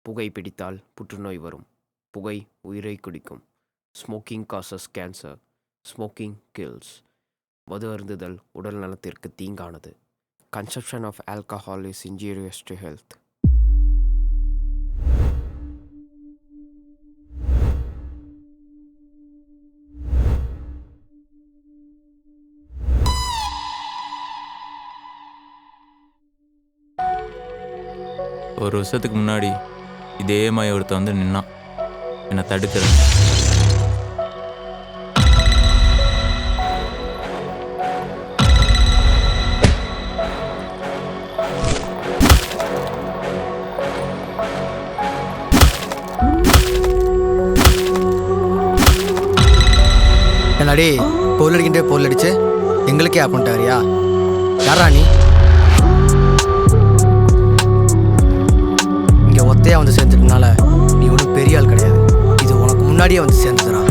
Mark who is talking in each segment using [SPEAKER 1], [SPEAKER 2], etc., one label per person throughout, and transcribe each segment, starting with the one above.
[SPEAKER 1] புகை பிடித்தால் புற்றுநோய் வரும். புகை உயிரை குடிக்கும். Smoking causes cancer. Smoking kills. மது அருந்துதல் உடல் நலத்திற்கு தீங்கானது. Consumption of alcohol is injurious to health.
[SPEAKER 2] ஒரு வருஷத்துக்கு முன்னாடி இதே மாதிரி ஒருத்தன் வந்து நின்னான், என்னை தடுக்கிறேன்.
[SPEAKER 3] என்னடி பொருள் அடிக்கிட்டே பொருள் அடிச்சு எங்களுக்கே ஆப்பிட்டாரியா? யாரா நீ? இங்கே ஒத்தையா வந்து சேர்ந்துட்டனால நீ ஒன்றும் பெரிய ஆள் கிடையாது. இது உனக்கு முன்னாடியே வந்து சேர்ந்துதுடா.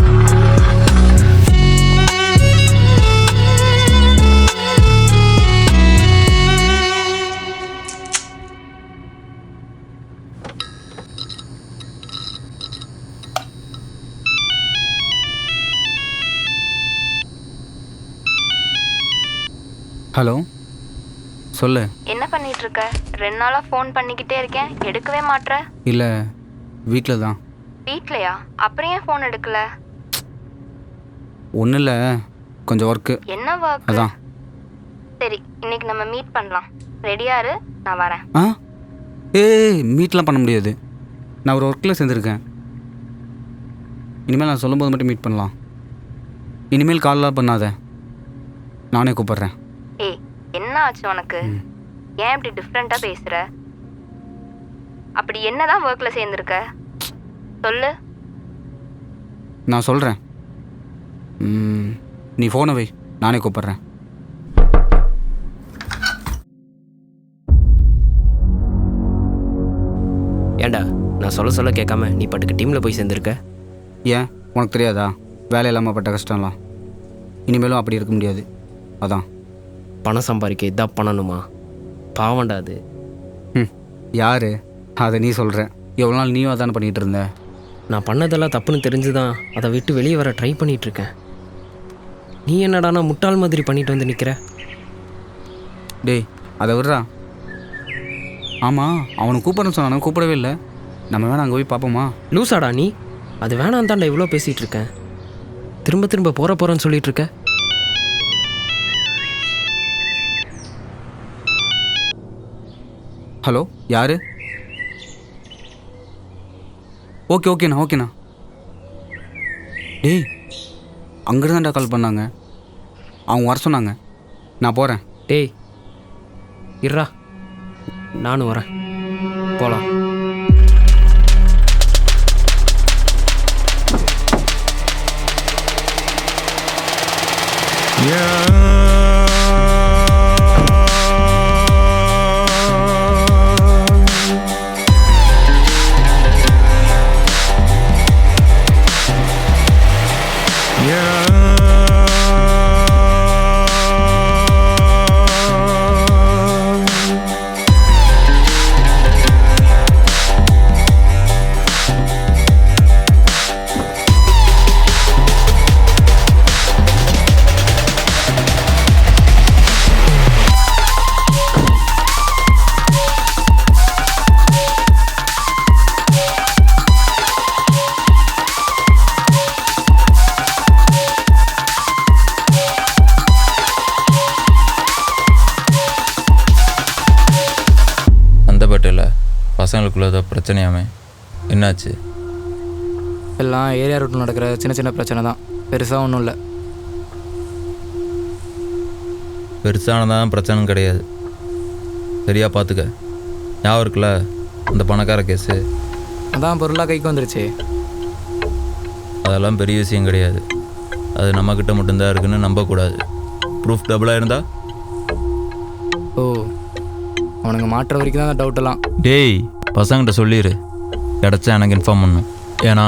[SPEAKER 4] ஹலோ, சொல்லு.
[SPEAKER 5] என்ன பண்ணிட்டு இருக்க? 2 நாளா ஃபோன் பண்ணிக்கிட்டே இருக்கேன், எடுக்கவே மாட்ற.
[SPEAKER 4] இல்லை, வீட்டில் தான்.
[SPEAKER 5] வீட்லையா? அப்புறம் ஏன் ஃபோன் எடுக்கல?
[SPEAKER 4] ஒன்றும் இல்லை, கொஞ்சம் ஒர்க்கு.
[SPEAKER 5] என்ன ஒர்க்?
[SPEAKER 4] அதான்.
[SPEAKER 5] சரி, இன்னைக்கு நம்ம மீட் பண்ணலாம். ரெடியா இரு, நான் வரேன்.
[SPEAKER 4] மீட்லாம் பண்ண முடியாது. நான் ஒரு ஒர்க்கில் சேர்ந்துருக்கேன். இனிமேல் நான் சொல்லும்போது மட்டும் மீட் பண்ணலாம். இனிமேல் கால்லாம் பண்ணாத, நானே கூப்பிட்றேன்.
[SPEAKER 5] ஏய், என்ன ஆச்சு உனக்கு? ஏன் இப்படி டிஃப்ரெண்டா பேசுற? அப்படி என்னதான் ஒர்க்ல சேர்ந்துருக்க சொல்லு.
[SPEAKER 4] நான் சொல்கிறேன், நீ ஃபோனை வை, நானே கூப்பிட்றேன்.
[SPEAKER 1] ஏண்டா நான் சொல்ல கேட்காம நீ பாட்டுக்கு டீமில் போய் சேர்ந்துருக்க?
[SPEAKER 4] ஏன் உனக்கு தெரியாதா வேலை இல்லாமல் பட்ட கஷ்டம்லாம்? இனிமேலும் அப்படி இருக்க முடியாது. அதான்.
[SPEAKER 1] பணம் சம்பாதிக்க இதான் பண்ணணுமா? பாவண்டா அது.
[SPEAKER 4] யார் அதை நீ சொல்கிற? எவ்வளோ நாள் நீயும் அதானே பண்ணிகிட்டு இருந்த?
[SPEAKER 1] நான் பண்ணதெல்லாம் தப்புன்னு தெரிஞ்சு தான் அதை விட்டு வெளியே வர ட்ரை பண்ணிகிட்ருக்கேன். நீ என்னடானா முட்டாள் மாதிரி பண்ணிட்டு வந்து நிற்கிற?
[SPEAKER 4] டேய், அதை விட்றா. ஆமாம், அவனை கூப்பிட்றேன்னு சொன்னானு கூப்பிடவே இல்லை. நம்ம வேணா அங்கே போய் பார்ப்போமா?
[SPEAKER 1] லூசாடா நீ? அது வேணாம் தாண்டா இவ்வளோ பேசிகிட்டு இருக்கேன். திரும்ப போகிறேன்னு சொல்லிட்டு இருக்க.
[SPEAKER 4] ஹலோ, யார்? ஓகேண்ணா. டேய், அங்கேருந்தாண்டா கால் பண்ணாங்க. அவங்க வர சொன்னாங்க. நான் போகிறேன்.
[SPEAKER 1] டேய் இருடா, நானும் வரேன், போகலாம்.
[SPEAKER 2] பசங்களுக்குள்ள ஏதோ பிரச்சனையாமே, என்னாச்சு?
[SPEAKER 3] எல்லாம் ஏரியா ரூட்டில் நடக்கிற சின்ன பிரச்சனை தான், பெருசாக ஒன்றும் இல்லை.
[SPEAKER 2] பெருசானதான் பிரச்சனை கிடையாது, சரியா பார்த்துக்க. ஞாபகம் இருக்குல்ல அந்த பணக்கார கேஸு?
[SPEAKER 3] அதான் பொருளாக கைக்கு வந்துருச்சு.
[SPEAKER 2] அதெல்லாம் பெரிய விஷயம் கிடையாது. அது நம்மக்கிட்ட மட்டும்தான் இருக்குன்னு நம்பக்கூடாது. ப்ரூஃப் டபுளாக இருந்தா?
[SPEAKER 3] ஓ, அவனுங்க மாட்டுற வரைக்கும் தான் டவுட்டெல்லாம்.
[SPEAKER 2] டேய், பசங்கிட்ட சொல்லிடு, கிடச்சா எனக்கு இன்ஃபார்ம் பண்ணணும். ஏன்னா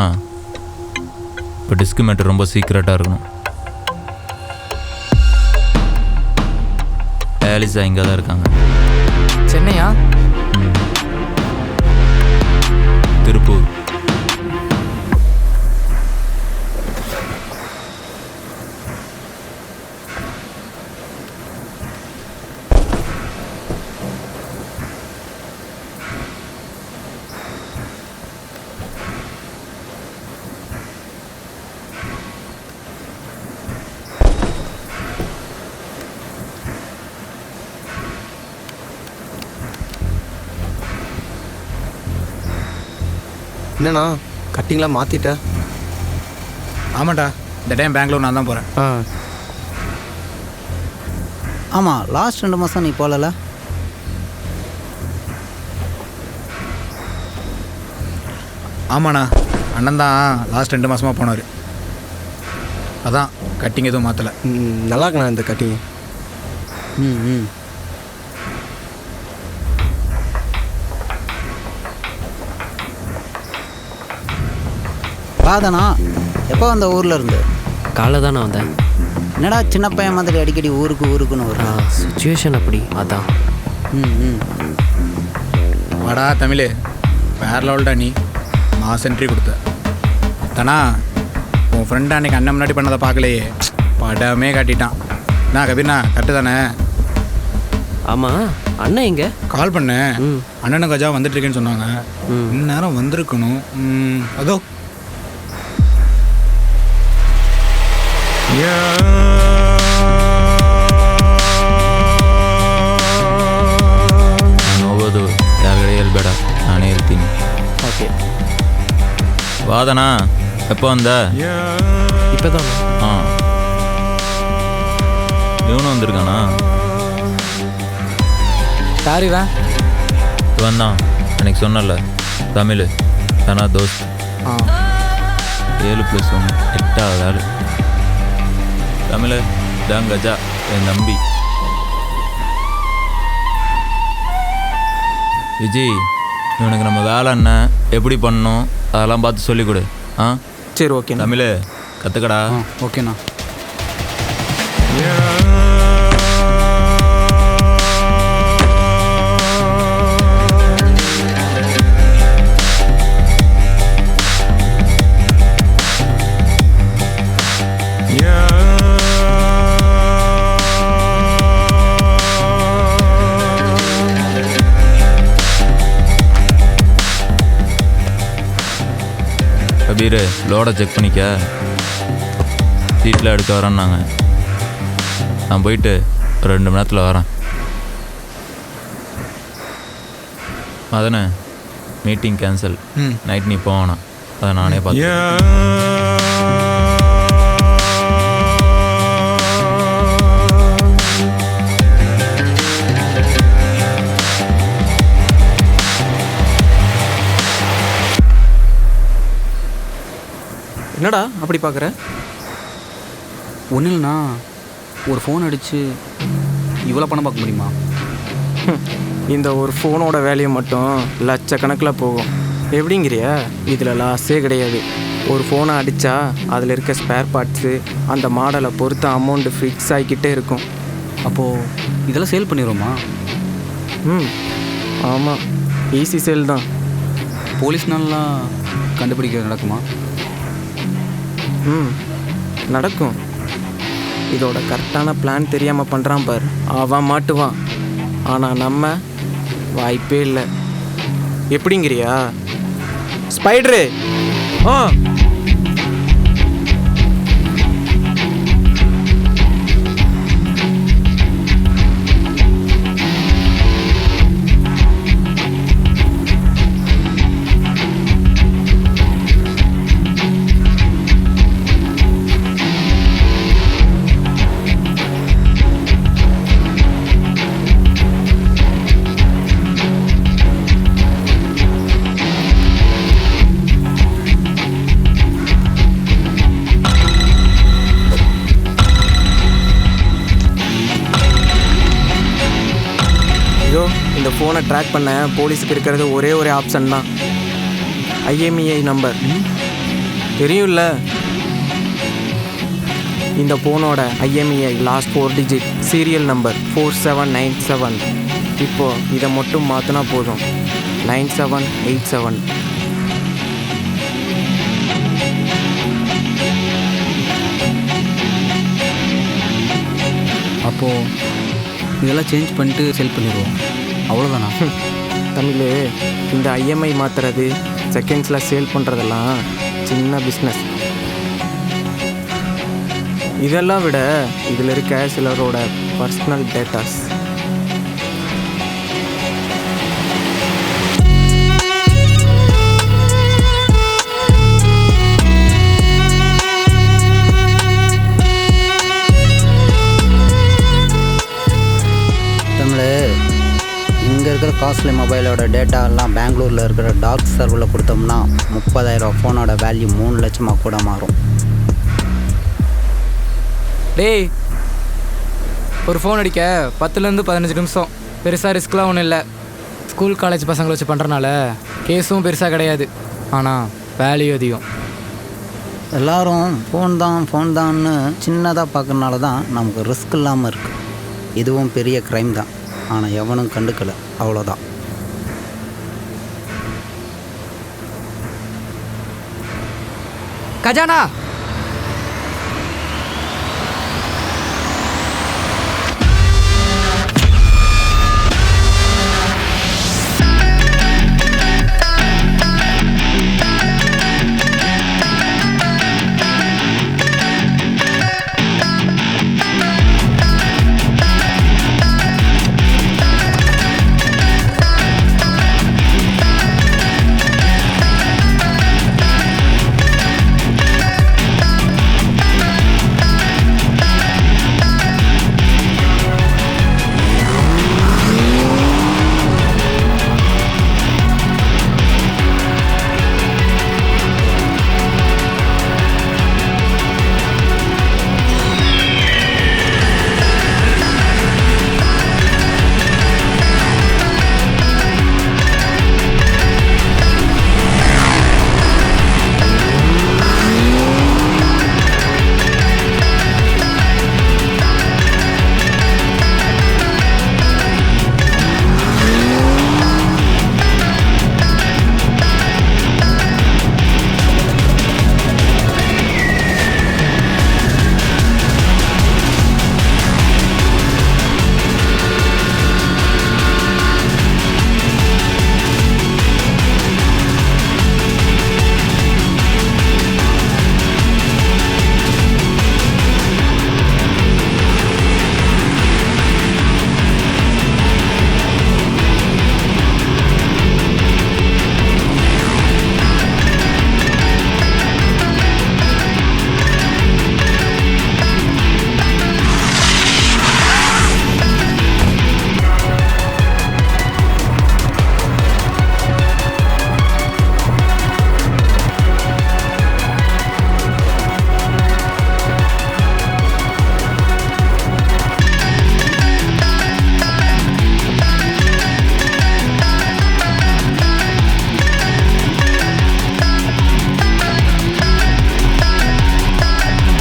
[SPEAKER 2] இப்போ டிஸ்க் மேட்டர் ரொம்ப சீக்ரெட்டாக இருக்கணும். ஆலிஸா இங்கே தான் இருக்காங்க.
[SPEAKER 3] சென்னையா? என்னண்ணா கட்டிங்லாம் மாற்றிட்ட?
[SPEAKER 6] ஆமாண்டா, இந்த டைம் பெங்களூர் நான் தான் போகிறேன்.
[SPEAKER 3] ஆ
[SPEAKER 7] ஆமாம், லாஸ்ட் 2 மாதம் நீ போகல.
[SPEAKER 6] ஆமாண்ணா, அண்ணன் தான் லாஸ்ட் 2 மாதமாக போனார். அதான் கட்டிங் எதுவும் மாற்றலை.
[SPEAKER 3] நல்லா இருக்குண்ணா இந்த கட்டிங்.
[SPEAKER 7] ம் ம் வாதனா, எப்போ வந்த ஊரில் இருந்து?
[SPEAKER 1] காலை தானே வந்தேன்.
[SPEAKER 7] என்னடா சின்ன பையன் மாதிரி அடிக்கடி ஊருக்குன்னு வரும்?
[SPEAKER 1] சுச்சுவேஷன் அப்படி, அதான்.
[SPEAKER 7] ம் ம்
[SPEAKER 6] வாடா தமிழ், வேற லெவல்டா நீ. மாஸ் என்ட்ரி கொடுத்த தானா. உன் ஃப்ரெண்டு அன்றைக்கி அண்ணன் முன்னாடி பண்ணதை பார்க்கலையே, படமே காட்டிட்டான். நான் கபீர்ண்ணா கரெக்டு தானே?
[SPEAKER 1] ஆமாம், அண்ணன் எங்க?
[SPEAKER 6] கால் பண்ணேன். அண்ணனும் கஜா வந்துட்டுருக்கேன்னு சொன்னாங்க. இந்நேரம் வந்திருக்கணும். அதோ
[SPEAKER 2] ಹೋಗೋದು ಯಾರುಗಡೆ ಹೇಳ್ಬೇಡ, ನಾನೇ ಹೇಳ್ತೀನಿ.
[SPEAKER 1] ஓகே.
[SPEAKER 2] வாதனா, எப்போ வந்த?
[SPEAKER 1] இப்போ தான்.
[SPEAKER 2] ஆ, இவனும் வந்திருக்கானா?
[SPEAKER 4] யாருதான்
[SPEAKER 2] இவன் தான் அன்னைக்கு சொன்னல, தமிழ் தானா தோஸ்த். 7+1 8வது ஆள். தமிழ் தான் கஜா, என் தம்பி. விஜய், இவனுக்கு நம்ம வேலை என்ன, எப்படி பண்ணணும் அதெல்லாம் பார்த்து சொல்லிக் கொடு. ஆ
[SPEAKER 3] சரி ஓகேண்ணா.
[SPEAKER 2] தமிழ் கற்றுக்கடா.
[SPEAKER 4] ஓகேண்ணா.
[SPEAKER 2] கபீர், லோடை செக் பண்ணிக்க, சீட்டில் எடுக்க வரேன்னாங்க. நான் போயிட்டு ஒரு 2 மணி நேரத்தில் வரேன். அதனே மீட்டிங் கேன்சல். நைட் நீ போவேணா, அதை நானே பார்த்து.
[SPEAKER 3] என்னடா அப்படி பார்க்குற?
[SPEAKER 4] ஒன்றும் இல்லைண்ணா, ஒரு ஃபோன் அடித்து இவ்வளோ பணம் பார்க்க முடியுமா?
[SPEAKER 8] இந்த ஒரு ஃபோனோட வேல்யூ மட்டும் லட்சக்கணக்கில் போகும். எப்படிங்கிறியா? இதில் லாஸே கிடையாது. ஒரு ஃபோனை அடித்தா அதில் இருக்க ஸ்பேர் பார்ட்ஸு அந்த மாடலை பொறுத்து அமௌண்ட்டு ஃபிக்ஸ் ஆகிக்கிட்டே இருக்கும்.
[SPEAKER 4] அப்போது இதெல்லாம் சேல் பண்ணிடுவோமா?
[SPEAKER 8] ஆமாம், ஈஸி சேல் தான்.
[SPEAKER 4] போலீஸ்னாலாம் கண்டுபிடிக்க நடக்குமா?
[SPEAKER 8] நடக்கும். இதோட கரெக்டான பிளான் தெரியாமல் பண்ணுறான் பார், அவன் மாட்டுவான். ஆனால் நம்ம வாய்ப்பே இல்லை. எப்படிங்கிறியா? ஸ்பைடரு இந்த ஃபோனை ட்ராக் பண்ண போலீஸுக்கு இருக்கிறது ஒரே ஒரு ஆப்ஷன் தான், IMEI நம்பர். தெரியும்ல, இந்த ஃபோனோட IMEI last 4 digit serial number 4797. இப்போது இதை மட்டும் மாற்றினா போதும், 9787.
[SPEAKER 4] அப்போது இதெல்லாம் சேஞ்ச் பண்ணிட்டு செல் பண்ணிடுவோம், அவ்வளோதானா?
[SPEAKER 8] தமிழ், இந்த IMEI மாற்றுறது, செகண்ட்ஸில் சேல் பண்ணுறதெல்லாம் சின்ன பிஸ்னஸ். இதெல்லாம் விட இதில் இருக்க சிலரோட பர்சனல் டேட்டாஸ்.
[SPEAKER 7] காஸ்ட்லி மொபைலோட டேட்டா எல்லாம் பெங்களூரில் இருக்கிற டார்க் சர்வரில் கொடுத்தோம்னா 30,000 ஃபோனோட வேல்யூ 3 லட்சமாக கூட மாறும்.
[SPEAKER 3] டேய், ஒரு ஃபோன் அடிக்க 10லேருந்து 15 நிமிஷம். பெருசாக ரிஸ்க்லாம் ஒன்றும் இல்லை. ஸ்கூல் காலேஜ் பசங்களை வச்சு பண்ணுறனால கேஸும் பெருசாக கிடையாது, ஆனால் வேல்யூ அதிகம்.
[SPEAKER 7] எல்லாரும் ஃபோன் தான்னு சின்னதாக பார்க்கறனால தான் நமக்கு ரிஸ்க் இல்லாமல் இருக்குது. இதுவும் பெரிய க்ரைம் தான், ஆனால் எவனும் கண்டுக்கலை, அவ்வளோதான்.
[SPEAKER 3] கஜானா,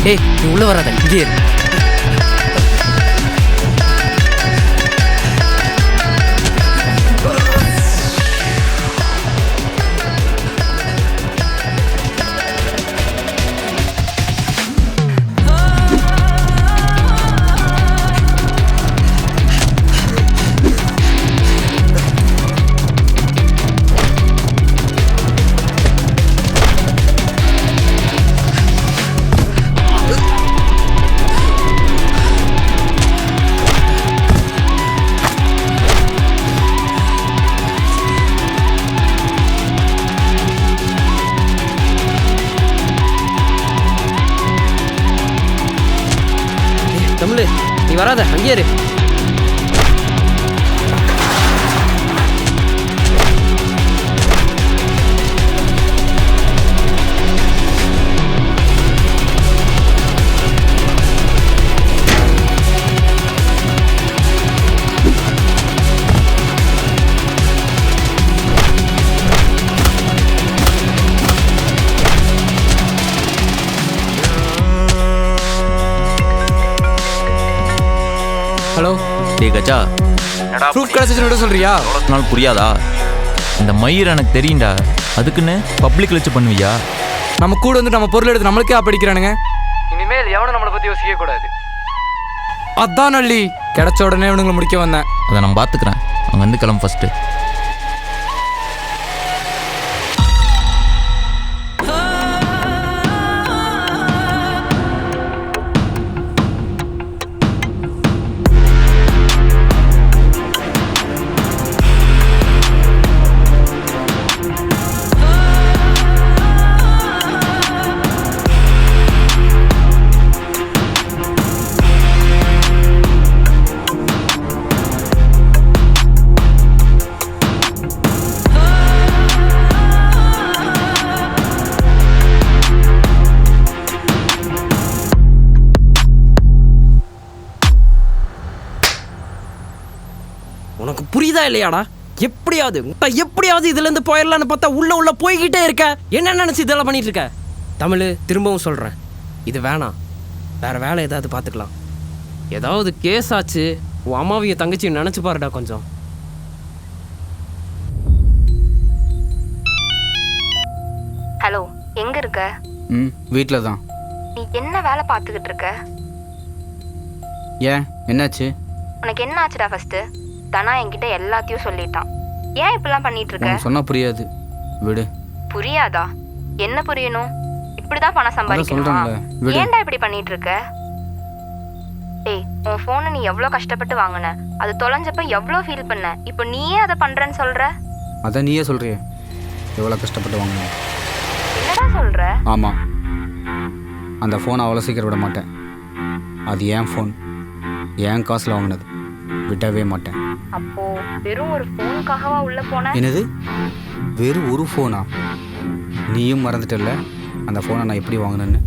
[SPEAKER 3] ஏய், நீ உள்ளே வராத, இங்கே இரு. தமிழ், நீ வராத, அங்கேயே இரு. ஹலோ,
[SPEAKER 2] டே கச்சா,
[SPEAKER 3] ப்ரூஃப் கிடச்சிச்சுன்னு சொல்கிறியா?
[SPEAKER 2] நாள் புரியாதா? இந்த மயிர் எனக்கு தெரியும்டா, அதுக்குன்னு பப்ளிக் வச்சு பண்ணுவியா?
[SPEAKER 3] நம்ம கூட வந்து நம்ம பொருள் எடுத்து நம்மளுக்கே படிக்கிறானுங்க. இனிமேல் எவனும் நம்மளை பற்றி யோசிக்க கூடாது. அதான் அள்ளி கிடைச்ச உடனே இவனுங்களை முடிக்க வந்தேன்.
[SPEAKER 2] அதை நான் பார்த்துக்கிறேன். அங்கே வந்து கிளம்பு ஃபஸ்ட்டு.
[SPEAKER 9] இல்லையாடா? எப்படியாவது இதுலேருந்து போயிடலான்னு பார்த்தா உள்ள போய்கிட்டே இருக்க. என்ன நினச்சி இதெல்லாம் பண்ணிட்டு இருக்க? தமிழ், திரும்பவும் சொல்கிறேன், இது வேணாம். வேற வேலை ஏதாவது பார்த்துக்கலாம். ஏதாவது கேஸ் ஆச்சு, உன் அம்மாவையும் தங்கச்சியும் நினச்சி பாருடா கொஞ்சம்.
[SPEAKER 5] ஹலோ, எங்க இருக்க?
[SPEAKER 4] வீட்டில் தான்.
[SPEAKER 5] நீ என்ன வேலை பார்த்துக்கிட்டு இருக்க?
[SPEAKER 4] ஏன் என்னாச்சு?
[SPEAKER 5] உனக்கு என்ன ஆச்சுடா? ஃபர்ஸ்ட் தனா என்கிட்ட எல்லாத்தையும் சொல்லிட்டான். ஏன் இப்படிலாம் பண்ணிட்டு இருக்க?
[SPEAKER 4] சொன்னால் புரியாது, விடு.
[SPEAKER 5] புரியாதா? என்ன புரியணும்? இப்படிதான் பணம் சம்பாதிக்கணுமா? ஏன்டா இப்படி பண்ணிட்டு இருக்க? டேய், உன் ஃபோனை நீ எவ்வளோ கஷ்டப்பட்டு வாங்கின, அது தொலைஞ்சப்ப எவ்வளோ ஃபீல் பண்ண. இப்போ நீயே அதை பண்றேன்னு சொல்ற.
[SPEAKER 4] அதான் நீயே சொல்றியே எவ்வளோ கஷ்டப்பட்டு வாங்கினேன்.
[SPEAKER 5] என்னடா சொல்ற?
[SPEAKER 4] ஆமாம், அந்த ஃபோனை அவ்வளோ சீக்கிரம் விட மாட்டேன். அது என் ஃபோன், என் காசில் வாங்கினது, விடவே மாட்டேன்.
[SPEAKER 5] அப்போ வெறும் ஒரு ஃபோனுக்காகவா உள்ள போன?
[SPEAKER 4] என்னது, வெறும் ஒரு ஃபோனா? நீயும் மறந்துட்டல அந்த ஃபோனை நான் எப்படி வாங்கினேன்னு.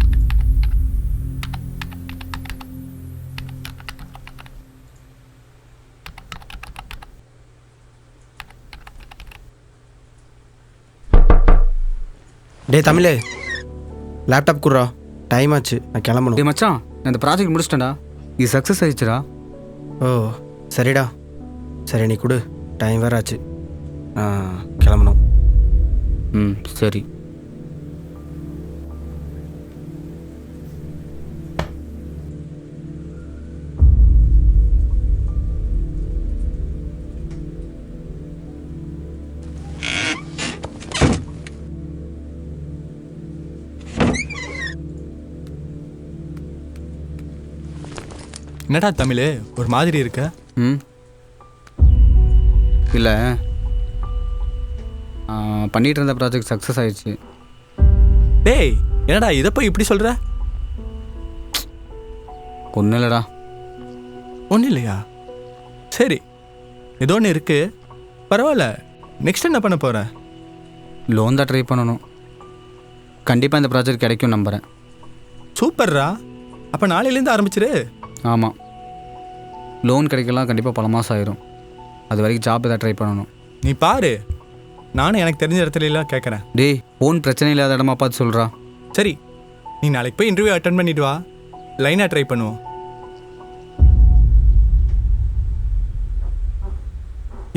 [SPEAKER 8] டே தமிழே, லேப்டாப் குடுறா, டைம் ஆச்சு, நான் கிளம்பணும்.
[SPEAKER 4] டே மச்சான், நான் இந்த ப்ராஜெக்ட் முடிச்சிட்டேன்டா, இது சக்ஸஸ் ஆயிடுச்சுடா.
[SPEAKER 8] ஓ சரிடா, சரி நீ கொடு, டைம் வேறு ஆச்சு, கிளம்பணும்.
[SPEAKER 4] சரி.
[SPEAKER 10] என்னடா தமிழ் ஒரு மாதிரி இருக்க?
[SPEAKER 4] இல்லை, பண்ணிகிட்டு இருந்த ப்ராஜெக்ட் சக்ஸஸ் ஆயிடுச்சு.
[SPEAKER 10] டேய் என்னடா இதை போய் இப்படி சொல்கிற?
[SPEAKER 4] ஒன்றும் இல்லைடா.
[SPEAKER 10] ஒன்றும் இல்லையா? சரி, ஏதோ ஒன்று இருக்குது, பரவாயில்ல. நெக்ஸ்ட் என்ன பண்ண போகிற?
[SPEAKER 4] லோன் தான் ட்ரை பண்ணணும். கண்டிப்பாக இந்த ப்ராஜெக்ட் கிடைக்கும் நம்புகிறேன்.
[SPEAKER 10] சூப்பர்ரா, அப்போ நாளையிலேருந்து ஆரம்பிச்சிரு.
[SPEAKER 4] ஆமாம், லோன் கிடைக்கலாம் கண்டிப்பாக பல மாதம் ஆயிரும். அது வரைக்கும் ஜாப் எதாவது ட்ரை பண்ணணும்.
[SPEAKER 10] நீ பாரு, நானும் எனக்கு தெரிஞ்ச இடத்துல எல்லாம் கேட்குறேன்.
[SPEAKER 4] டேய், ஃபோன் பிரச்சனை இல்லாத இடமா பார்த்து சொல்கிறா.
[SPEAKER 10] சரி, நீ நாளைக்கு போய் இன்டர்வியூ அட்டன் பண்ணிட்டு வா, லைனாக ட்ரை பண்ணுவோம்.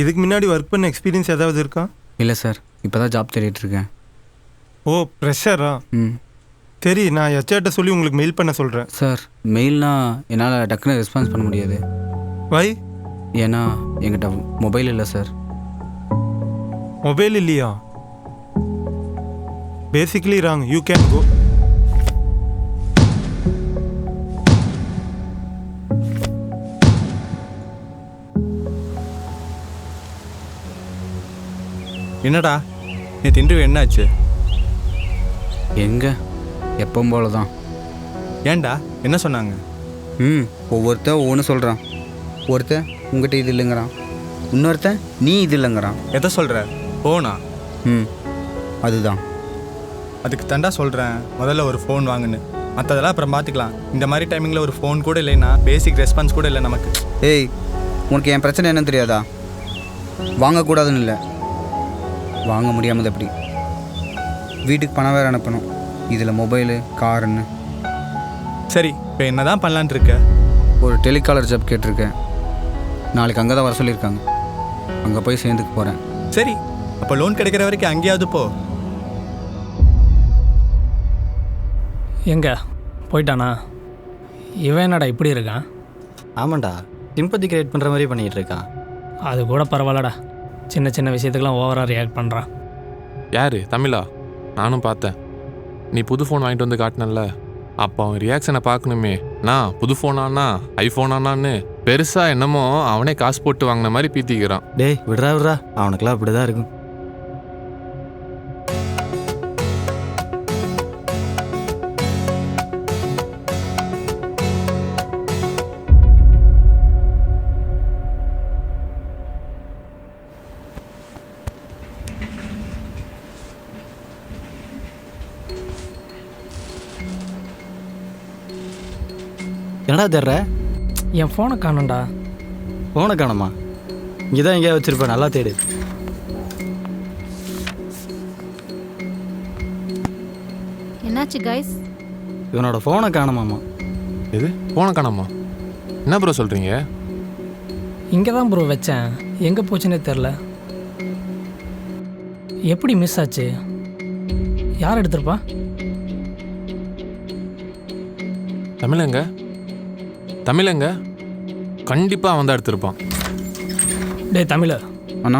[SPEAKER 11] இதுக்கு முன்னாடி ஒர்க் பண்ண எக்ஸ்பீரியன்ஸ் ஏதாவது இருக்கா?
[SPEAKER 4] இல்லை சார், இப்போ தான் ஜாப் தேடிட்டுருக்கேன்.
[SPEAKER 11] ஓ ப்ரெஷரா? சரி, நான் ஹெச்ஆர்ட்ட சொல்லி உங்களுக்கு மெயில் பண்ண சொல்கிறேன்.
[SPEAKER 4] சார், மெயில்னா என்னால் டக்குன்னு ரெஸ்பான்ஸ் பண்ண முடியாது.
[SPEAKER 11] வை?
[SPEAKER 4] ஏன்னா என்கிட்ட மொபைல் இல்லை சார்.
[SPEAKER 11] மொபைல் இல்லையா? Basically wrong, you can go.
[SPEAKER 10] என்னடா நேற்று இன்டர்வியூ என்னாச்சு?
[SPEAKER 4] எங்கே, எப்பவும் போல தான்.
[SPEAKER 10] ஏன்டா, என்ன சொன்னாங்க?
[SPEAKER 4] ஒவ்வொருத்தன் ஒவ்வொன்று சொல்கிறான். ஒருத்தன் உங்கள்கிட்ட இது இல்லைங்கிறான், இன்னொருத்தன் நீ இது இல்லைங்கிறான்.
[SPEAKER 10] எதை சொல்கிற? ஃபோனா?
[SPEAKER 4] அதுதான்.
[SPEAKER 10] அதுக்கு தாண்டா சொல்கிறேன், முதல்ல ஒரு ஃபோன் வாங்குன்னு. மற்றதெல்லாம் அப்புறம் பார்த்துக்கலாம். இந்த மாதிரி டைமிங்கில் ஒரு ஃபோன் கூட இல்லைன்னா பேசிக் ரெஸ்பான்ஸ் கூட இல்லை நமக்கு.
[SPEAKER 4] ஏய், உனக்கு என் பிரச்சனை என்னன்னு தெரியாதா? வாங்கக்கூடாதுன்னு இல்லை, வாங்க முடியாமல் எப்படி? வீட்டுக்கு பணம் வேறு அனுப்பணும், இதில் மொபைலு காருன்னு.
[SPEAKER 10] சரி, இப்போ என்ன தான் பண்ணலான்ட்டு இருக்க?
[SPEAKER 4] ஒரு டெலிகாலர் ஜாப் கேட்டிருக்கேன். நாளைக்கு அங்கே தான் வர சொல்லியிருக்காங்க. அங்கே போய் சேர்ந்துக்க போகிறேன்.
[SPEAKER 10] சரி, அப்போ லோன் கிடைக்கிற வரைக்கும் அங்கேயாவது போ.
[SPEAKER 3] எங்க போயிட்டானா? இவன் என்னடா இப்படி இருக்கான்?
[SPEAKER 12] ஆமாண்டா, சிம்பத்தி கிரியேட் பண்ணுற மாதிரி பண்ணிகிட்டு இருக்கான்.
[SPEAKER 3] அது கூட பரவாயில்லடா, சின்ன சின்ன விஷயத்துக்கெல்லாம் ஓவராக ரியாக்ட் பண்ணுறான்.
[SPEAKER 13] யார் தமிழா? நானும் பார்த்தேன், நீ புது ஃபோன் வாங்கிட்டு வந்து காட்டினல்ல, அப்போ அவன் ரியாக்ஷனை பார்க்கணுமே. நான் புது ஃபோனானா ஐஃபோனானான்னு பெருசாக என்னமோ அவனே காசு போட்டு வாங்கின மாதிரி பீத்திக்கிறான்.
[SPEAKER 12] டேய் விட்றா, அவனுக்கெல்லாம் அப்படி தான் இருக்கும். என்னடா தர்ற?
[SPEAKER 3] என் ஃபோனை காணோம்டா.
[SPEAKER 12] ஃபோனை காணுமா? இங்கே தான் எங்கேயா வச்சுருப்பேன், நல்லா தேடு.
[SPEAKER 14] என்னாச்சு கைஸ்?
[SPEAKER 12] இவனோட ஃபோனை காணாமாமா.
[SPEAKER 13] எது ஃபோனை காணாமா? என்ன ப்ரோ சொல்கிறீங்க?
[SPEAKER 15] இங்கே தான் ப்ரோ வச்சேன், எங்கே போச்சுன்னே தெரில. எப்படி மிஸ் ஆச்சு? யார் எடுத்திருப்பா?
[SPEAKER 13] தமிழங்க தமிழங்க கண்டிப்பாக அவன் தான் எடுத்திருப்பான்.
[SPEAKER 15] டேய் தமிழ.
[SPEAKER 4] அண்ணா.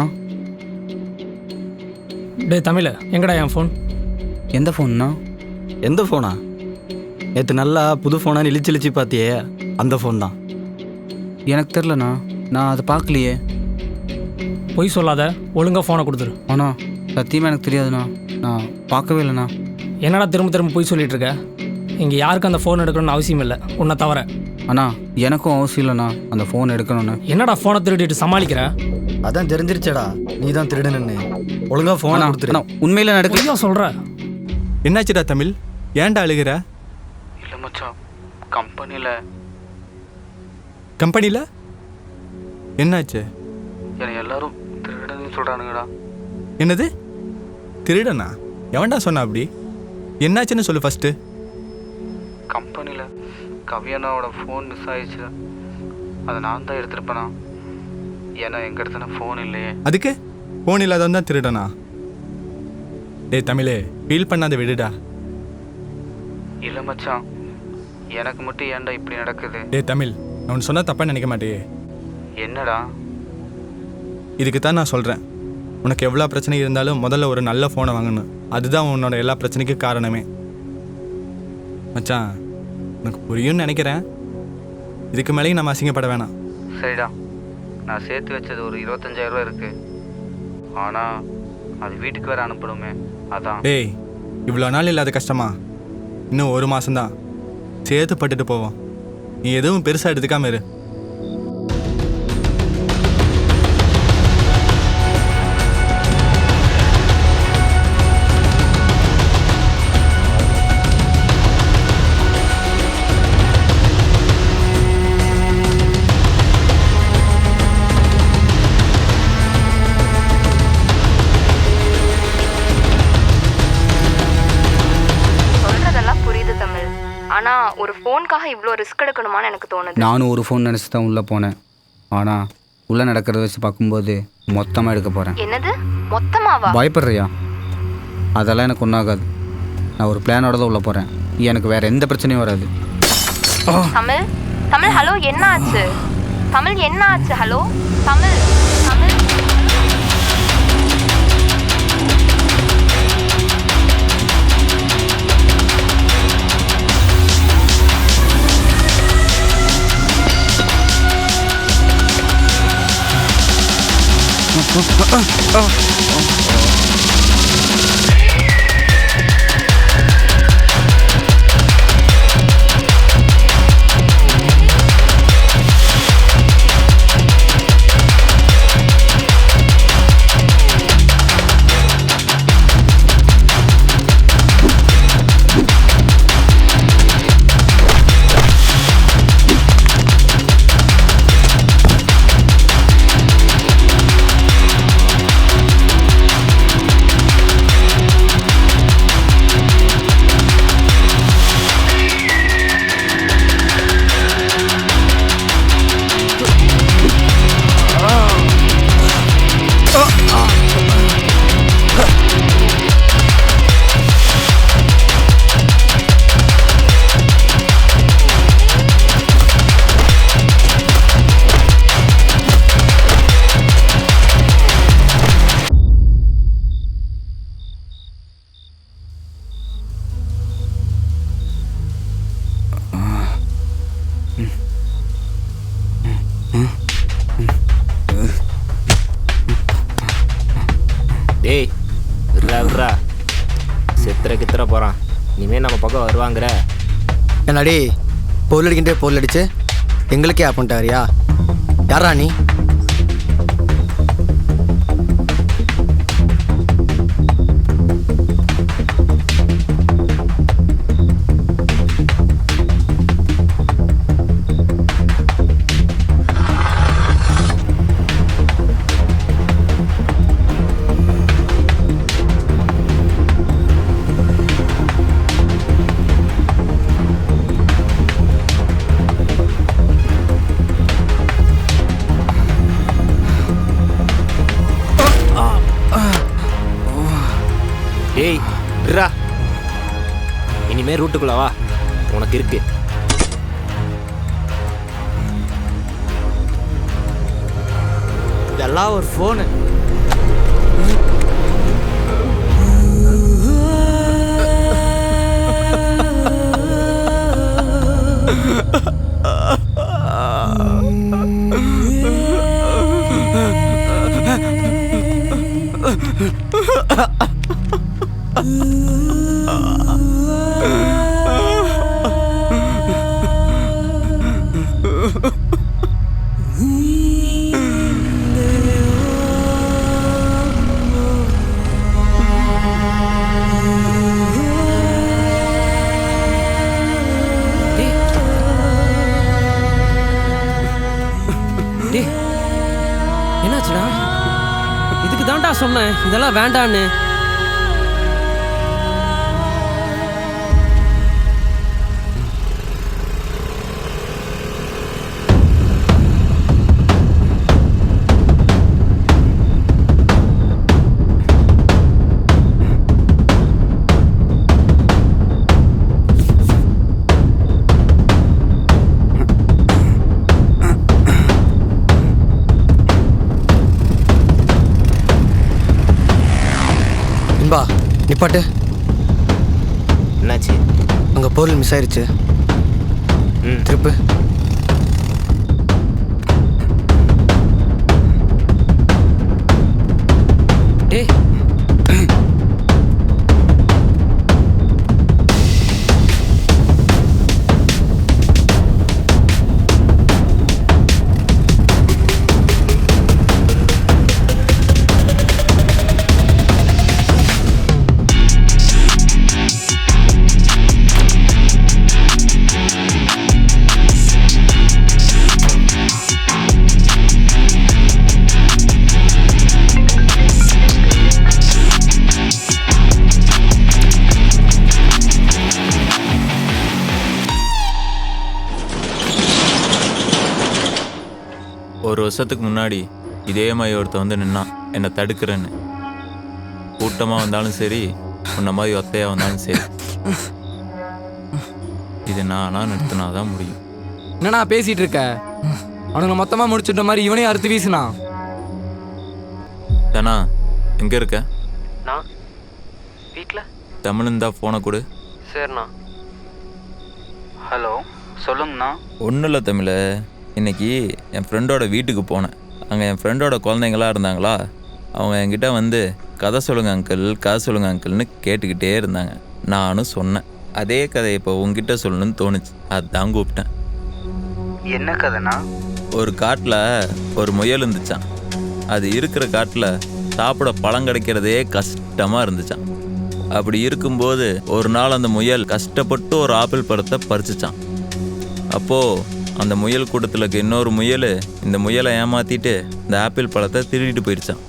[SPEAKER 15] டேய் தமிழ, எங்கடா என் ஃபோன்?
[SPEAKER 4] எந்த ஃபோன்னா?
[SPEAKER 12] எந்த ஃபோனா? நேற்று நல்லா புது ஃபோனான்னு இழிச்சு பார்த்தியே, அந்த ஃபோன் தான்.
[SPEAKER 4] எனக்கு தெரிலண்ணா, நான் அதை பார்க்கலையே.
[SPEAKER 15] பொய் சொல்லாத, ஒழுங்காக ஃபோனை கொடுத்துரு.
[SPEAKER 4] அண்ணா சத்தியமாக எனக்கு தெரியாதுண்ணா, நான் பார்க்கவே இல்லைண்ணா.
[SPEAKER 15] என்னடா திரும்ப திரும்ப பொய் சொல்லிட்டு இருக்க? இங்கே யாருக்கும் அந்த ஃபோன் எடுக்கணும்னு அவசியம் இல்லை, உன்னை தவிர.
[SPEAKER 4] அண்ணா எனக்கும் அவசியம் இல்லைண்ணா அந்த ஃபோன் எடுக்கணும்னு.
[SPEAKER 15] என்னடா ஃபோனை திருடிட்டு சமாளிக்கிற?
[SPEAKER 12] அதான் தெரிஞ்சிருச்சேடா நீ தான் திருடனு. ஒழுங்காக ஃபோனை கொடுத்துரு.
[SPEAKER 4] உண்மையில் நடக்க
[SPEAKER 15] சொல்கிற.
[SPEAKER 10] என்னாச்சுடா தமிழ், ஏன்டா அழுகிற?
[SPEAKER 4] இல்லை மச்சான்,
[SPEAKER 10] கம்பெனியில் என்னாச்சு?
[SPEAKER 4] என்னை எல்லாரும் திருடன்னு சொல்கிறானுங்கடா.
[SPEAKER 10] என்னது திருடனா? எவன்டா சொன்னா அப்படி? என்னாச்சுன்னு சொல்லு ஃபஸ்ட்டு.
[SPEAKER 4] கம்பெனியில் கவியனாவோட ஃபோன் மிஸ் ஆயிடுச்சு, அதை நான் தான் எடுத்துருப்பேனா? ஏன்னா எங்கள் இடத்துல ஃபோன் இல்லையே.
[SPEAKER 10] அதுக்கு ஃபோன் இல்லாதவன் தான் திருடனா? டேய் தமிழே, ஃபீல் பண்ணாத விடுடா.
[SPEAKER 4] இல்லை மச்சான், எனக்கு மட்டும் ஏன்டா இப்படி நடக்குது?
[SPEAKER 10] டேய் தமிழ், நான் சொன்னால் தப்பாக நினைக்க மாட்டேயே.
[SPEAKER 4] என்னடா?
[SPEAKER 10] இதுக்கு தான் நான் சொல்கிறேன், உனக்கு எவ்வளோ பிரச்சனை இருந்தாலும் முதல்ல ஒரு நல்ல ஃபோனை வாங்கணும். அதுதான் உன்னோட எல்லா பிரச்சனைக்கும் காரணமே. மச்சான் உனக்கு புரியும்னு நினைக்கிறேன். இதுக்கு மேலேயும் நம்ம அசிங்கப்பட வேணாம்.
[SPEAKER 4] சரிடா, நான் சேர்த்து வச்சது ஒரு 25,000 ரூபா இருக்குது. ஆனால் அது வீட்டுக்கு வேறு அனுப்பணுமே, அதான்.
[SPEAKER 10] டேய் இவ்வளோ நாள் இல்லாத கஷ்டமா? இன்னும் 1 மாதம்தான், சேர்த்து பட்டுட்டு போவோம். நீ எதுவும் பெருசாக எடுத்துக்காம இரு.
[SPEAKER 5] ஆனால் ஒரு ஃபோனுக்காக இவ்வளோ ரிஸ்க் எடுக்கணுமான்னு எனக்கு தோணுது.
[SPEAKER 4] நானும் ஒரு ஃபோன் நினச்சி தான் உள்ளே போனேன். ஆனால் உள்ளே நடக்கிறத வச்சு பார்க்கும்போது மொத்தமாக எடுக்க போகிறேன்.
[SPEAKER 5] என்னது மொத்தமாவா?
[SPEAKER 4] பயப்படுறியா? அதெல்லாம் எனக்கு ஒன்றாகாது. நான் ஒரு பிளானோட தான் உள்ளே போகிறேன். எனக்கு வேறு எந்த பிரச்சனையும் வராது.
[SPEAKER 5] தமிழ் தமிழ் ஹலோ, என்ன ஆச்சு? தமிழ் என்ன ஆச்சு? ஹலோ தமிழ் தமிழ்.
[SPEAKER 9] டேய் விட்றா கித்திர போகிறான். இனிமேல் நம்ம பக்கம் வருவாங்கிற.
[SPEAKER 16] என்னடி பொருள் அடிக்கிட்டே பொருள் அடிச்சு எங்களுக்கே ஆப் பண்ணிட்டாரியா? யாரா நீ?
[SPEAKER 9] ஏய் ரா, இனிமே ரூட்டுக்குள்ள வா, உனக்கு இருக்கு.
[SPEAKER 3] இதெல்லாம் ஒரு ஃபோனு.
[SPEAKER 9] என்னாச்சுடா? இதுக்கு தான்டா சொன்னேன் இதெல்லாம் வேண்டான்னு.
[SPEAKER 16] இன்பா நிப்பாட்டு.
[SPEAKER 9] என்னாச்சு?
[SPEAKER 16] அங்கே பொருள் மிஸ் ஆயிடுச்சு. திருப்பு.
[SPEAKER 9] டேய்
[SPEAKER 2] ஒரு வருஷத்துக்கு முன்னாடி இதே மாதிரி ஒருத்தன் வந்து நின்னான் என்னை தடுக்கிறேன்னு. கூட்டமாக வந்தாலும் சரி, உன்ன மாதிரி ஒத்தையாக வந்தாலும் சரி, இது நானா நிறுத்தினாதான் முடியும்.
[SPEAKER 3] என்னண்ணா பேசிட்டு இருக்க? அவனுங்களை மொத்தமாக முடிச்சுட்ட மாதிரி இவனையும் அறுத்து வீசுனா.
[SPEAKER 2] தானா எங்கே இருக்க?
[SPEAKER 9] நான் வீட்டில்.
[SPEAKER 2] தமிழ்ந்தா ஃபோனை கொடு.
[SPEAKER 9] சரிண்ணா.
[SPEAKER 4] ஹலோ சொல்லுங்கண்ணா.
[SPEAKER 2] ஒன்றும் இல்லை தமிழ், இன்னைக்கு என் ஃப்ரெண்டோட வீட்டுக்கு போனேன். அங்கே என் ஃப்ரெண்டோட குழந்தைங்களாம் இருந்தாங்களா, அவங்க என்கிட்ட வந்து கதை சொல்லுங்கள் அங்கிள்னு கேட்டுக்கிட்டே இருந்தாங்க. நானும் சொன்னேன். அதே கதையை இப்போ உங்ககிட்ட சொல்லணும்னு தோணுச்சு, அதுதான் கூப்பிட்டேன்.
[SPEAKER 4] என்ன கதைண்ணா?
[SPEAKER 2] ஒரு காட்டில் ஒரு முயல் இருந்துச்சான். அது இருக்கிற காட்டில் சாப்பிட பழம் கிடைக்கிறதே கஷ்டமாக இருந்துச்சான். அப்படி இருக்கும்போது ஒரு நாள் அந்த முயல் கஷ்டப்பட்டு ஒரு ஆப்பிள் பழத்தை பறிச்சுச்சான். அப்போது அந்த முயல் கூட்டத்தில் இருக்க இன்னொரு முயல் இந்த முயலை ஏமாற்றிட்டு இந்த ஆப்பிள் பழத்தை திருடிட்டு போயிடுச்சான்.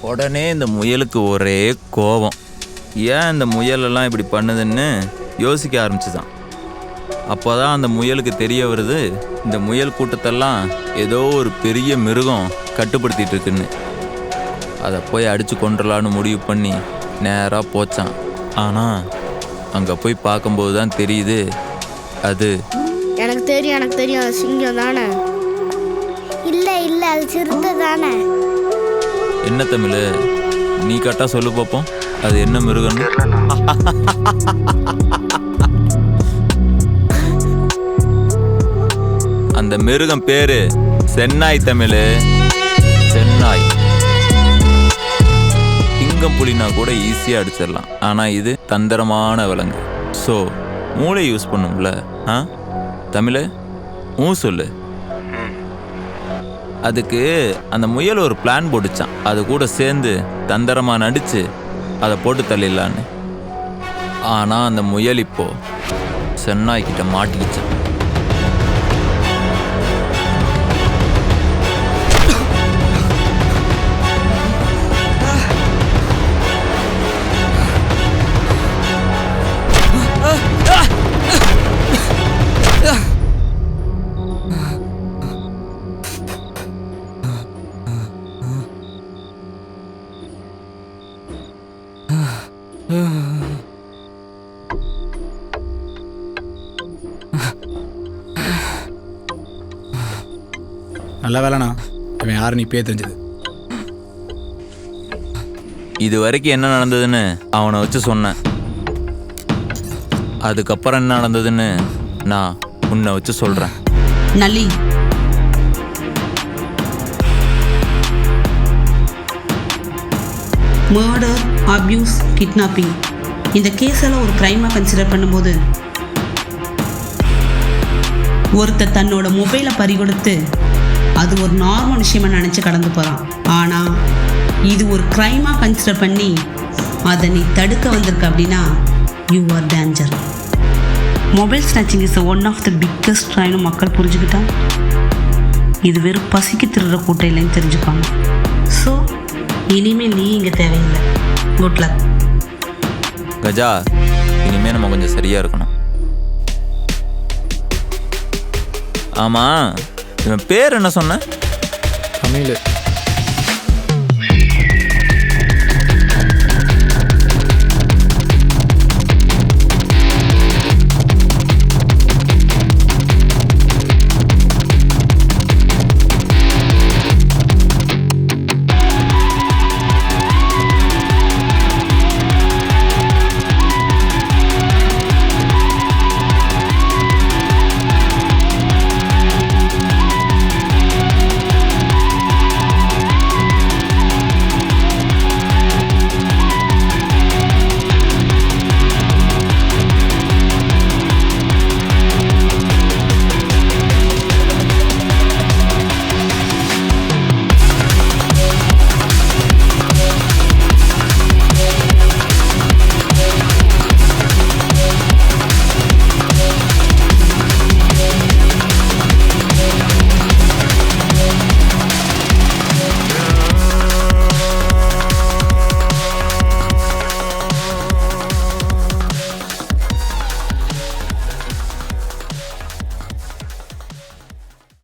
[SPEAKER 2] உடனே இந்த முயலுக்கு ஒரே கோபம். ஏன் இந்த முயலெல்லாம் இப்படி பண்ணுதுன்னு யோசிக்க ஆரம்பிச்சுதான். அப்போ தான் அந்த முயலுக்கு தெரிய வருது, இந்த முயல் கூட்டத்தெல்லாம் ஏதோ ஒரு பெரிய மிருகம் கட்டுப்படுத்திட்டு இருக்குன்னு. அதை போய் அடித்து கொண்டுலான்னு முடிவு பண்ணி நேராக போச்சான். ஆனால் அங்கே போய் பார்க்கும்போது தான் தெரியுது, அது
[SPEAKER 17] எனக்கு தெரியும் சிங்கம் தானே. இல்லை அது சிறுத்தை தானே.
[SPEAKER 2] என்ன தமிழ், நீ கரெக்டாக சொல்லு பார்ப்போம், அது என்ன மிருகம்? அந்த மிருகம் பேரு சென்னாய் தமிழ், சென்னாய். சிங்கம் புலினா கூட ஈஸியாக அடிச்சிடலாம், ஆனால் இது தந்திரமான விலங்கு. ஸோ மூளை யூஸ் பண்ணும்ல. தமிழ் சொல்லு. அதுக்கு அந்த முயல் ஒரு பிளான் போட்டுச்சான். அது கூட சேர்ந்து தந்திரமாக நடிச்சு அதை போட்டு தள்ளிடலான்னு. ஆனால் அந்த முயல் இப்போ சென்னாய்கிட்ட மாட்டிக்கிச்சான்.
[SPEAKER 6] நல்ல வேலைண்ணா, இவன் யாருன்னு இப்பயே தெரிஞ்சது.
[SPEAKER 2] இது வரைக்கும் என்ன நடந்ததுன்னு அவனை வச்சு சொன்னேன். அதுக்கப்புறம் என்ன நடந்ததுன்னு நான் உன்னை வச்சு சொல்கிறேன்.
[SPEAKER 18] நல்லி, மர்டர், அப்யூஸ், கிட்னாப்பிங் இந்த கேஸ் எல்லாம் ஒரு கிரைமாக கன்சிடர் பண்ணும்போது ஒருத்தர் தன்னோட மொபைலை பறிகொடுத்து அது ஒரு நார்மல் விஷயமா நினச்சி கடந்து போகிறான். ஆனால் இது ஒரு கிரைமாக கன்சிடர் பண்ணி அதை நீ தடுக்க வந்திருக்க அப்படின்னா you are danger. Mobile snatching is one of the biggest க்ரைம்னு மக்கள் புரிஞ்சுக்கிட்டா இது வெறும் பசிக்கு திருடுற கூட்டம் இல்லைன்னு தெரிஞ்சுக்காங்க. ஸோ இனிமேல் நீ இங்கே தேவையில்லை. Good luck.
[SPEAKER 2] கஜா, இனிமேல் நம்ம கொஞ்சம் சரியாக இருக்கணும். ஆமாம், இவன் பேர் என்ன சொன்ன?
[SPEAKER 3] தமிழ்.